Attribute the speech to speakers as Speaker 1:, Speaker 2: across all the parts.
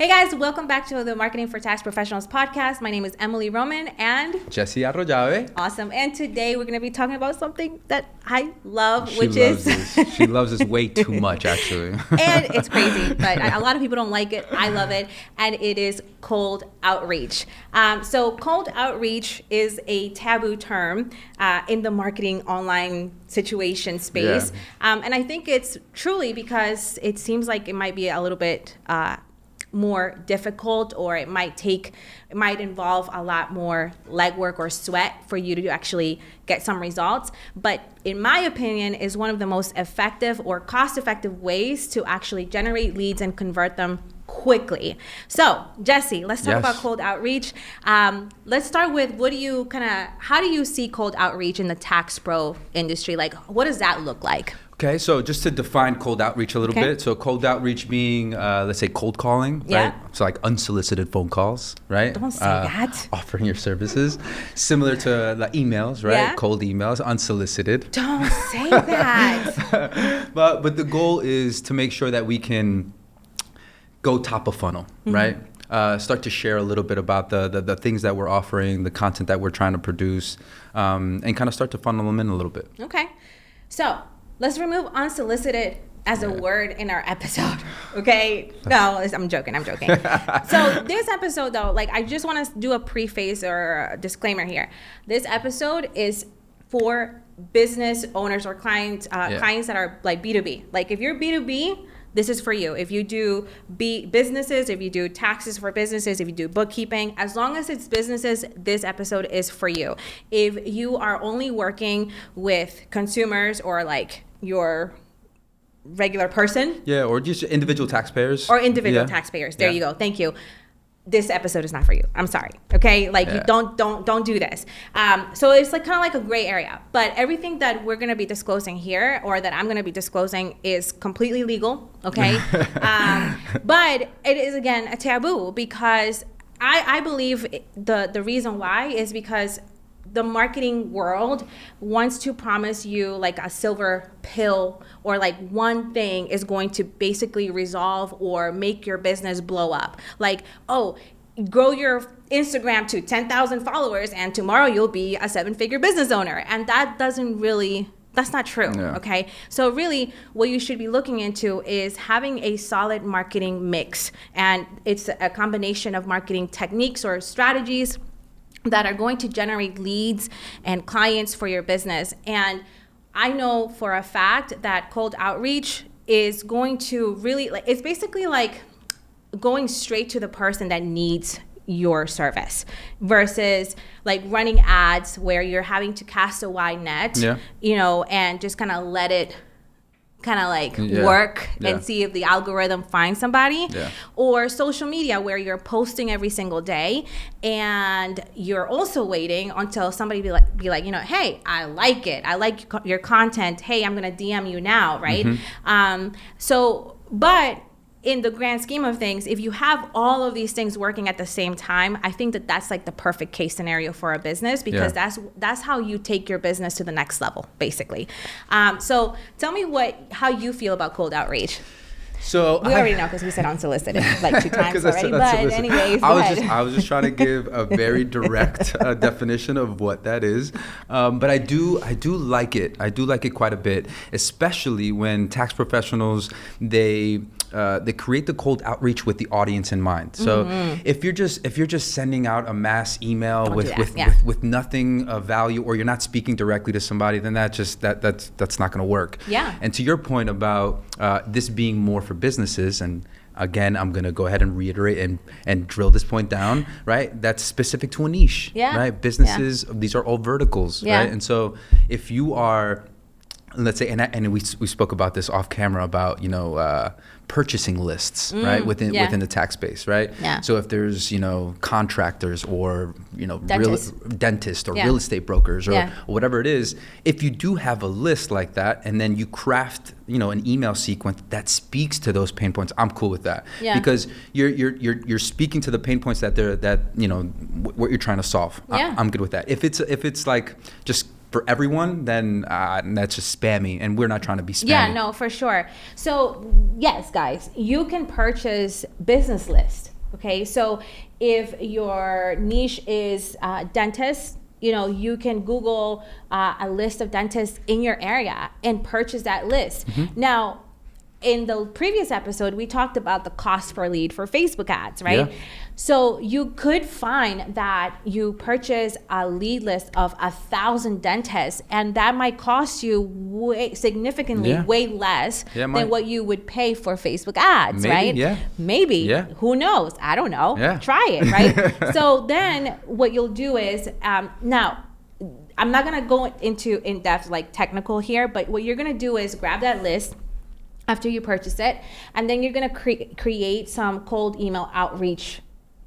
Speaker 1: Hey guys, welcome back to the Marketing for Tax Professionals podcast. My name is Emily Roman and
Speaker 2: Jesse Arroyave.
Speaker 1: Awesome. And today we're going to be talking about something that I love,
Speaker 2: She loves this way too much, actually.
Speaker 1: And it's crazy, but a lot of people don't like it. I love it. And it is cold outreach. So cold outreach is a taboo term in the marketing online situation space. Yeah. And I think it's truly because it seems like it might be a little bit more difficult, or it might involve a lot more legwork or sweat for you to actually get some results. But in my opinion, is one of the most effective or cost-effective ways to actually generate leads and convert them quickly. So, Jesse, let's talk about cold outreach. Let's start with how do you see cold outreach in the tax pro industry? Like, what does that look like?
Speaker 2: Okay, so just to define cold outreach a little bit. So cold outreach being, let's say, cold calling, right? So like unsolicited phone calls, right?
Speaker 1: Don't say that.
Speaker 2: Offering your services. Similar to like emails, right? Yeah. Cold emails, unsolicited.
Speaker 1: Don't say that.
Speaker 2: But the goal is to make sure that we can go top of funnel, right? Start to share a little bit about the things that we're offering, the content that we're trying to produce, and kind of start to funnel them in a little bit.
Speaker 1: Okay, so let's remove unsolicited as a word in our episode, okay? No, I'm joking. So this episode, though, like, I just want to do a preface or a disclaimer here. This episode is for business owners or clients that are like B2B. Like, if you're B2B, this is for you. If you do businesses, if you do taxes for businesses, if you do bookkeeping, as long as it's businesses, this episode is for you. If you are only working with consumers or like your regular person.
Speaker 2: Yeah, or just individual taxpayers.
Speaker 1: Taxpayers. There you go. Thank you. This episode is not for you. I'm sorry. Okay, you don't do this. So it's like kind of like a gray area. But everything that we're going to be disclosing here, or that I'm going to be disclosing, is completely legal. Okay, but it is again a taboo because I believe the reason why is because the marketing world wants to promise you like a silver pill, or like one thing is going to basically resolve or make your business blow up. Like, oh, grow your Instagram to 10,000 followers and tomorrow you'll be a 7-figure business owner. And that's not true. Yeah. Okay. So really what you should be looking into is having a solid marketing mix. And it's a combination of marketing techniques or strategies that are going to generate leads and clients for your business. And I know for a fact that cold outreach is going to really, it's basically like going straight to the person that needs your service versus like running ads where you're having to cast a wide net, and just kind of let it work and see if the algorithm finds somebody, or social media where you're posting every single day and you're also waiting until somebody be like, hey, I like it. I like your content. Hey, I'm going to DM you now. Right. But in the grand scheme of things, if you have all of these things working at the same time, I think that that's like the perfect case scenario for a business, because that's how you take your business to the next level, basically. So tell me how you feel about cold outreach.
Speaker 2: So
Speaker 1: we already know because we said unsolicited like 2 times already. But anyways,
Speaker 2: I was just trying to give a very direct definition of what that is. But I do like it. I do like it quite a bit, especially when tax professionals they create the cold outreach with the audience in mind. So if you're just sending out a mass email with nothing of value, or you're not speaking directly to somebody, then that's not going to work. Yeah. And to your point about this being more for businesses, and again, I'm going to go ahead and reiterate and drill this point down, right? That's specific to a niche, right? Businesses, these are all verticals, right? And so if you are, let's say, and we spoke about this off camera about, purchasing lists, right? Within the tax space, right? Yeah. So if there's, contractors or, dentists or real estate brokers or whatever it is, if you do have a list like that and then you craft, an email sequence that speaks to those pain points, I'm cool with that. Yeah. Because you're speaking to the pain points that what you're trying to solve. Yeah. I'm good with that. If it's like just for everyone, then that's just spammy, and we're not trying to be spammy.
Speaker 1: Yeah, no, for sure. So yes, guys, you can purchase business lists. Okay, so if your niche is dentist, you can Google a list of dentists in your area and purchase that list. Now, in the previous episode, we talked about the cost per lead for Facebook ads, right?
Speaker 2: Yeah.
Speaker 1: So you could find that you purchase a lead list of 1,000 dentists, and that might cost you significantly way less than what you would pay for Facebook ads, right? Maybe. Yeah. Who knows? I don't know. Try it, right? So then what you'll do is, now, I'm not going to go into in-depth like technical here, but what you're going to do is grab that list after you purchase it, and then you're going to create some cold email outreach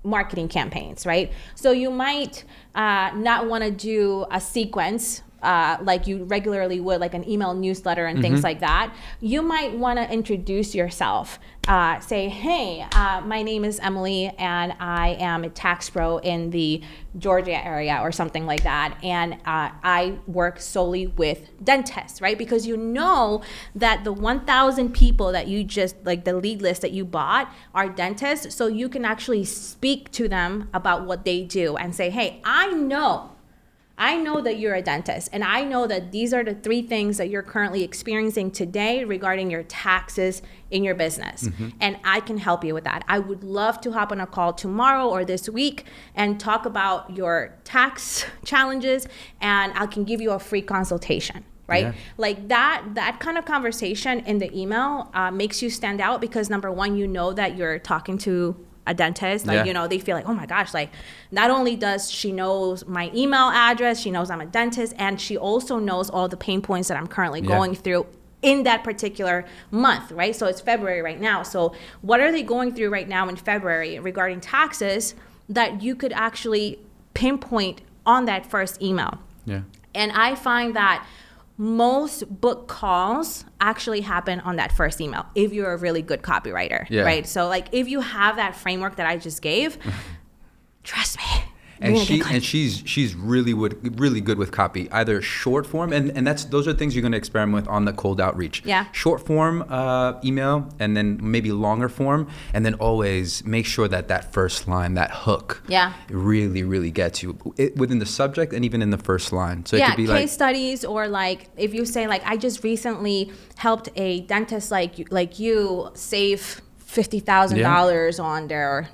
Speaker 1: marketing campaigns, right? So you might not want to do a sequence like you regularly would, like an email newsletter and things like that. You might want to introduce yourself. Say, hey, my name is Emily, and I am a tax pro in the Georgia area or something like that. And I work solely with dentists, right? Because you know that the 1,000 people that you just, like the lead list that you bought are dentists. So you can actually speak to them about what they do and say, hey, I know that you're a dentist, and I know that these are the 3 things that you're currently experiencing today regarding your taxes in your business. And I can help you with that. I would love to hop on a call tomorrow or this week and talk about your tax challenges, and I can give you a free consultation. Right? Like that kind of conversation in the email makes you stand out, because number one, you know that you're talking to a dentist, like, they feel like, oh my gosh, like not only does she knows my email address, she knows I'm a dentist, and she also knows all the pain points that I'm currently going through in that particular month, right? So it's February right now. So what are they going through right now in February regarding taxes that you could actually pinpoint on that first email? And I find that most book calls actually happen on that first email if you're a really good copywriter, right? So like if you have that framework that I just gave, trust me.
Speaker 2: And she's really good with copy, either short form, and those are things you're going to experiment with on the cold outreach. Short form email, and then maybe longer form, and then always make sure that first line, that hook, really gets you within the subject and even in the first line. So it could be
Speaker 1: case like studies, or like if you say like, I just recently helped a dentist like you save $50,000 on their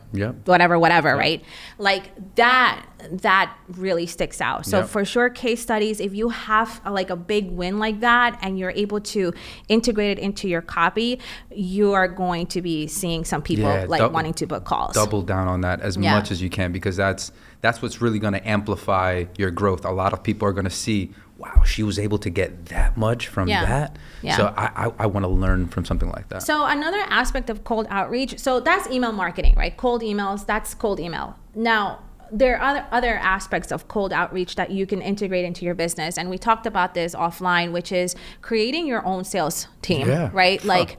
Speaker 1: whatever, right? Like that really sticks out. So for sure, case studies, if you have a big win like that and you're able to integrate it into your copy, you are going to be seeing some people wanting to book calls.
Speaker 2: Double down on that as much as you can, because that's what's really going to amplify your growth. A lot of people are going to see, wow, she was able to get that much from that. So I want to learn from something like that.
Speaker 1: So another aspect of cold outreach, so that's email marketing, right? Cold emails, that's cold email. Now, there are other aspects of cold outreach that you can integrate into your business. And we talked about this offline, which is creating your own sales team, right? Like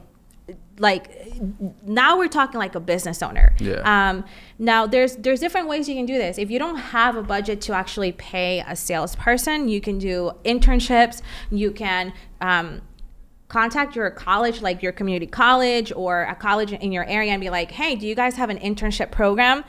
Speaker 1: now we're talking like a business owner. Now there's different ways you can do this. If you don't have a budget to actually pay a salesperson, you can do internships. You can contact your college, like your community college or a college in your area, and be like, hey, do you guys have an internship program?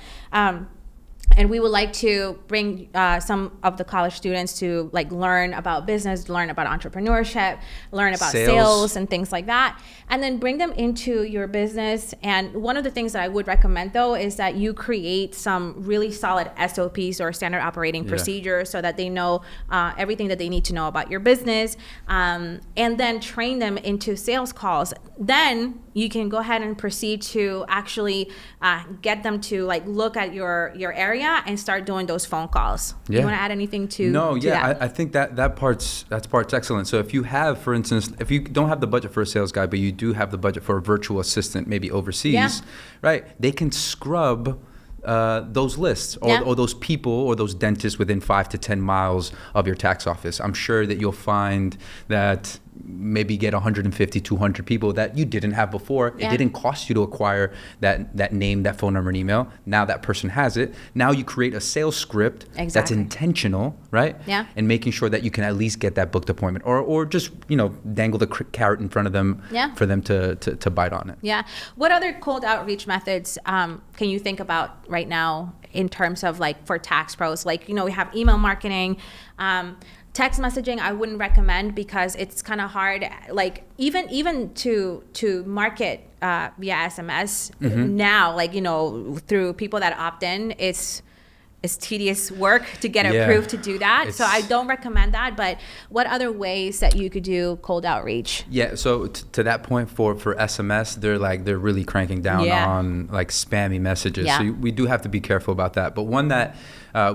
Speaker 1: And we would like to bring some of the college students to like learn about business, learn about entrepreneurship, learn about sales and things like that, and then bring them into your business. And one of the things that I would recommend though is that you create some really solid SOPs or standard operating procedures, so that they know everything that they need to know about your business, and then train them into sales calls. Then you can go ahead and proceed to actually get them to like look at your area and start doing those phone calls. You want to add anything to that?
Speaker 2: I think that part's excellent. So if you have, for instance, if you don't have the budget for a sales guy, but you do have the budget for a virtual assistant, maybe overseas, right? They can scrub those lists or those people or those dentists within 5 to 10 miles of your tax office. I'm sure that you'll find that maybe get 150, 200 people that you didn't have before.
Speaker 1: Yeah.
Speaker 2: It didn't cost you to acquire that name, that phone number, and email. Now that person has it. Now you create a sales script that's intentional, right?
Speaker 1: Yeah.
Speaker 2: And making sure that you can at least get that booked appointment, or just, you know, dangle the carrot in front of them for them to bite on it.
Speaker 1: Yeah. What other cold outreach methods can you think about right now in terms of like for tax pros? Like, you know, we have email marketing, text messaging. I wouldn't recommend because it's kind of hard. Like even to market via SMS now, like, you know, through people that opt in, it's tedious work to get approved to do that. So I don't recommend that. But what other ways that you could do cold outreach?
Speaker 2: Yeah. So to that point, for SMS, they're really cranking down on like spammy messages.
Speaker 1: Yeah.
Speaker 2: So we do have to be careful about that. But one that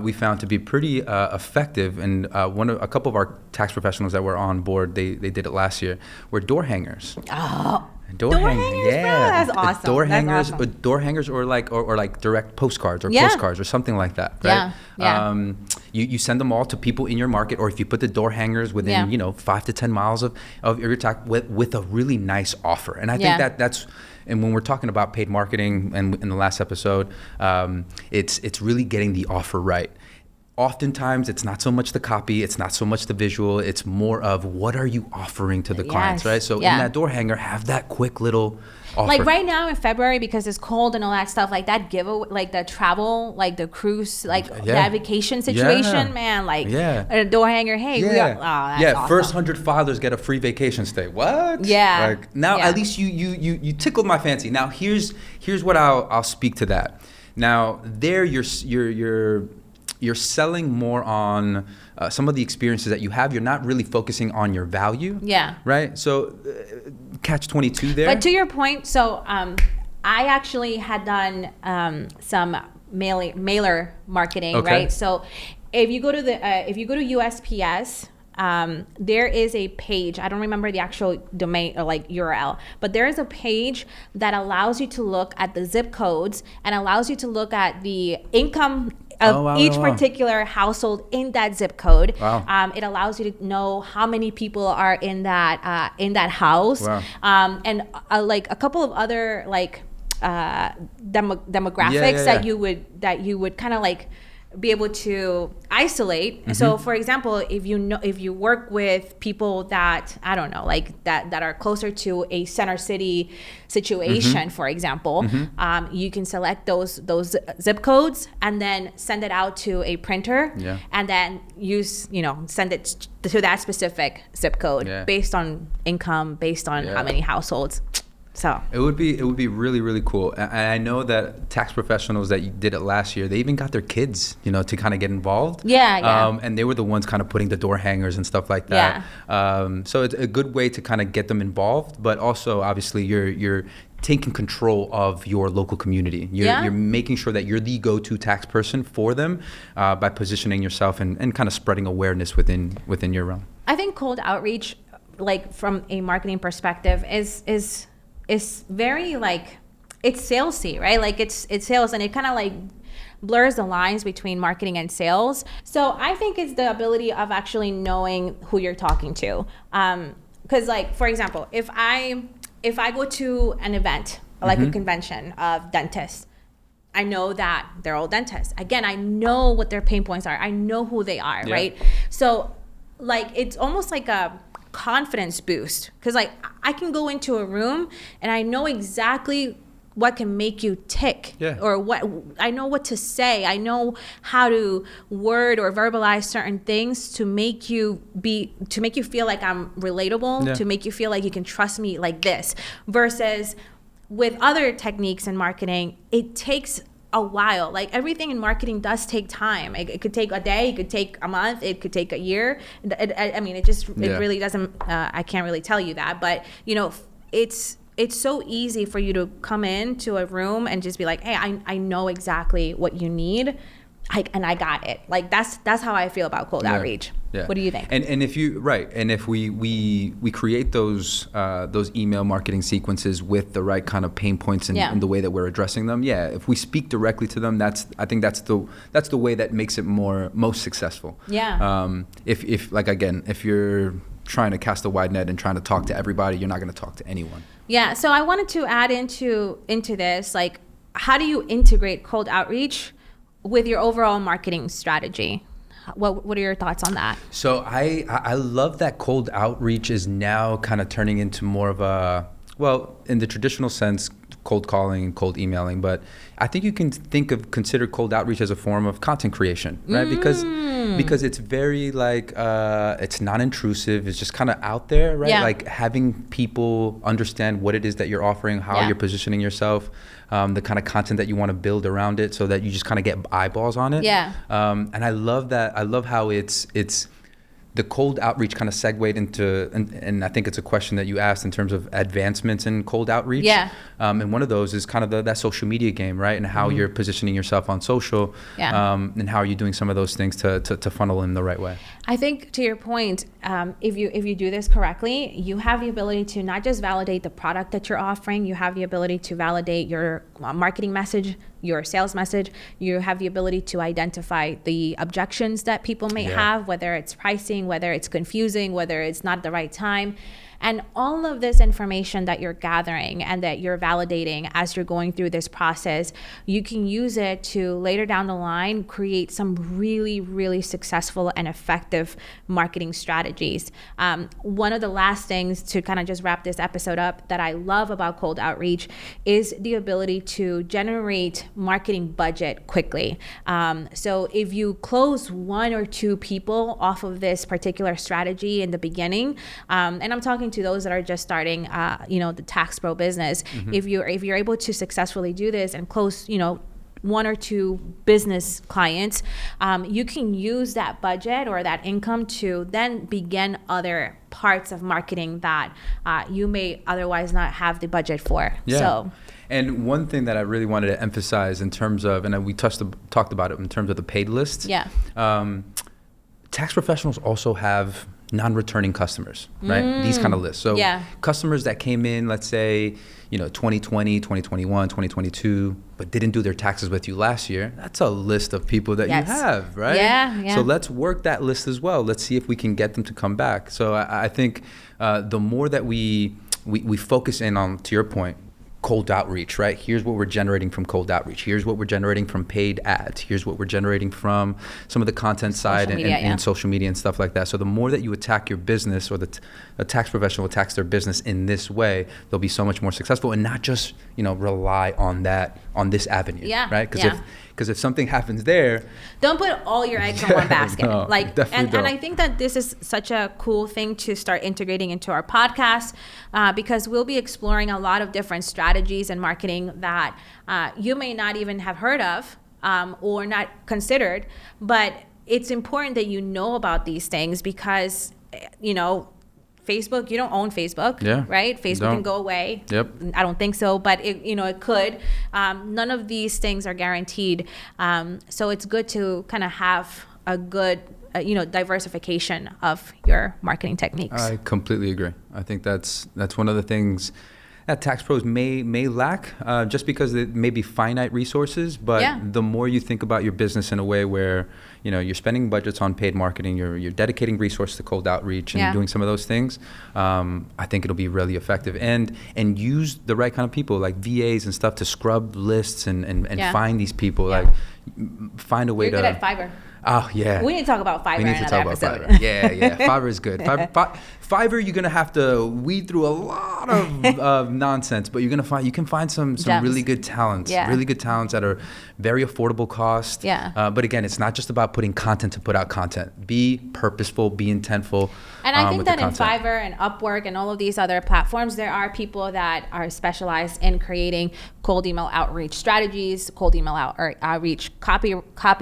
Speaker 2: we found to be pretty effective, and a couple of our tax professionals that were on board, they did it last year, were door hangers.
Speaker 1: Oh.
Speaker 2: Door hangers,
Speaker 1: bro, that's awesome.
Speaker 2: Door hangers,
Speaker 1: awesome.
Speaker 2: door hangers, or like direct postcards or postcards or something like that, right?
Speaker 1: Yeah.
Speaker 2: You send them all to people in your market, or if you put the door hangers within 5 to 10 miles of your tax with a really nice offer. And I think that's. And when we're talking about paid marketing, and in the last episode, it's really getting the offer right. Oftentimes, it's not so much the copy, it's not so much the visual, it's more of what are you offering to the clients, right? So in that door hanger, have that quick little offer.
Speaker 1: Like right now in February, because it's cold and all that stuff, like that giveaway, like the travel, like the cruise, like that vacation situation, man, like a door hanger, hey, we are, that's awesome.
Speaker 2: First 100 filers get a free vacation stay. What?
Speaker 1: Yeah.
Speaker 2: Like now at least you tickled my fancy. Now here's what I'll speak to that. Now there you're selling more on some of the experiences that you have. You're not really focusing on your value. Yeah. Right? So catch 22 there.
Speaker 1: But to your point, so I actually had done some mailer marketing, right? So if you go to USPS, there is a page. I don't remember the actual domain or like URL, but there is a page that allows you to look at the zip codes and allows you to look at the income of each particular household in that zip code. It allows you to know how many people are in that house, and like a couple of other like demographics that you would kind of like be able to isolate. So for example, if you work with people that I don't know, like that are closer to a center city situation, for example, you can select those zip codes and then send it out to a printer, and then send it to that specific zip code based on income, based on how many households. So
Speaker 2: it would be really, really cool. And I know that tax professionals that did it last year, they even got their kids, to kind of get involved. And they were the ones kind of putting the door hangers and stuff like that. So it's a good way to kind of get them involved, but also obviously you're taking control of your local community. You're making sure that you're the go-to tax person for them by positioning yourself and kind of spreading awareness within your realm.
Speaker 1: I think cold outreach, like from a marketing perspective, is very like, it's salesy, right? Like it's sales, and it kind of like blurs the lines between marketing and sales. So I think it's the ability of actually knowing who you're talking to. Because like, for example, if I go to an event, like a convention of dentists, I know that they're all dentists. Again, I know what their pain points are. I know who they are, right? So like, it's almost like a confidence boost, because like I can go into a room and I know exactly what can make you tick, or what I know what to say. I know how to word or verbalize certain things to make you feel like I'm relatable, to make you feel like you can trust me like this. Versus with other techniques in marketing, it takes a while. Like everything in marketing does take time. It could take a day, it could take a month, it could take a year. It really doesn't, I can't really tell you that, but it's so easy for you to come into a room and just be like, hey, I know exactly what you need. And I got it. Like that's how I feel about cold outreach. What do you think?
Speaker 2: And if we create those email marketing sequences with the right kind of pain points in the way that we're addressing them, if we speak directly to them, I think that's the way that makes it most successful. If you're trying to cast a wide net and trying to talk to everybody. You're not going to talk to anyone.
Speaker 1: Yeah. So I wanted to add into this, like, how do you integrate cold outreach with your overall marketing strategy? What are your thoughts on that?
Speaker 2: So I love that cold outreach is now kind of turning into more of a, well, in the traditional sense, cold calling and cold emailing, but I think you can consider cold outreach as a form of content creation, right? Because it's very like, it's non-intrusive. It's just kind of out there, right?
Speaker 1: Yeah.
Speaker 2: Like having people understand what it is that you're offering, how you're positioning yourself, the kind of content that you want to build around it so that you just kind of get eyeballs on it.
Speaker 1: Yeah.
Speaker 2: And I love that. I love how it's the cold outreach kind of segued into, and I think it's a question that you asked in terms of advancements in cold outreach. Yeah. And one of those is kind of that social media game, right? And how you're positioning yourself on social. Yeah. And how are you doing some of those things to funnel in the right way?
Speaker 1: I think to your point, if you do this correctly, you have the ability to not just validate the product that you're offering, you have the ability to validate your marketing message, your sales message. You have the ability to identify the objections that people may have, whether it's pricing, whether it's confusing, whether it's not the right time. And all of this information that you're gathering and that you're validating as you're going through this process, you can use it to later down the line create some really, really successful and effective marketing strategies. One of the last things to kind of just wrap this episode up that I love about cold outreach is the ability to generate marketing budget quickly. So if you close one or two people off of this particular strategy in the beginning, and I'm talking to those that are just starting, the tax pro business. Mm-hmm. If you're able to successfully do this and close, one or two business clients, you can use that budget or that income to then begin other parts of marketing that you may otherwise not have the budget for.
Speaker 2: Yeah.
Speaker 1: So.
Speaker 2: And one thing that I really wanted to emphasize in terms of, and we talked about it in terms of the paid lists. Yeah. Tax professionals also have non-returning customers, right? These kind of lists. So customers that came in, let's say, 2020, 2021, 2022, but didn't do their taxes with you last year, that's a list of people that you have, right? Yeah. So let's work that list as well. Let's see if we can get them to come back. So I think the more that we focus in on, to your point, cold outreach, right? Here's what we're generating from cold outreach. Here's what we're generating from paid ads. Here's what we're generating from some of the content side and social media and stuff like that. So the more that you attack your business, or a tax professional attacks their business in this way, they'll be so much more successful and not just, rely on this avenue, right? Because if something happens there,
Speaker 1: don't put all your eggs in one basket.
Speaker 2: No,
Speaker 1: and I think that this is such a cool thing to start integrating into our podcast, because we'll be exploring a lot of different strategies in marketing that you may not even have heard of or not considered. But it's important that you know about these things because, Facebook, you don't own Facebook, right? Facebook can go away. Yep. I don't think so, but it could. None of these things are guaranteed. So it's good to kind of have a good, diversification of your marketing techniques.
Speaker 2: I completely agree. I think that's one of the things that tax pros may lack, just because it may be finite resources. But the more you think about your business in a way where you're spending budgets on paid marketing, you're dedicating resources to cold outreach and doing some of those things, I think it'll be really effective. And use the right kind of people like VAs and stuff to scrub lists and find these people. Like find a way
Speaker 1: You're good at Fiverr.
Speaker 2: Oh, yeah.
Speaker 1: We need to talk about Fiverr in another episode.
Speaker 2: Fiverr. Yeah. Fiverr is good. Fiverr, you're going to have to weed through a lot of nonsense, but you can find some really good talents, really good talents that are very affordable cost. Yeah. But again, it's not just about putting content to put out content. Be purposeful, be intentful.
Speaker 1: And I think that in Fiverr and Upwork and all of these other platforms, there are people that are specialized in creating cold email outreach strategies, cold email outreach copy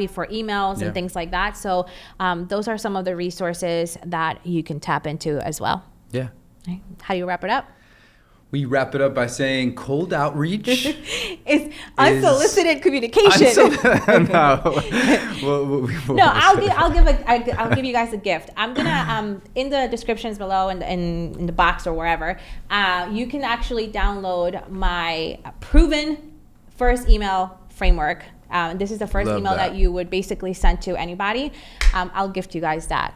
Speaker 1: for emails and things like that. So those are some of the resources that you can tap into as well.
Speaker 2: Yeah.
Speaker 1: How do you wrap it up?
Speaker 2: We wrap it up by saying cold outreach
Speaker 1: is unsolicited communication. I'll give you guys a gift. I'm gonna in the descriptions below and in the box or wherever, you can actually download my proven first email framework. This is the first email that you would basically send to anybody. I'll gift you guys that.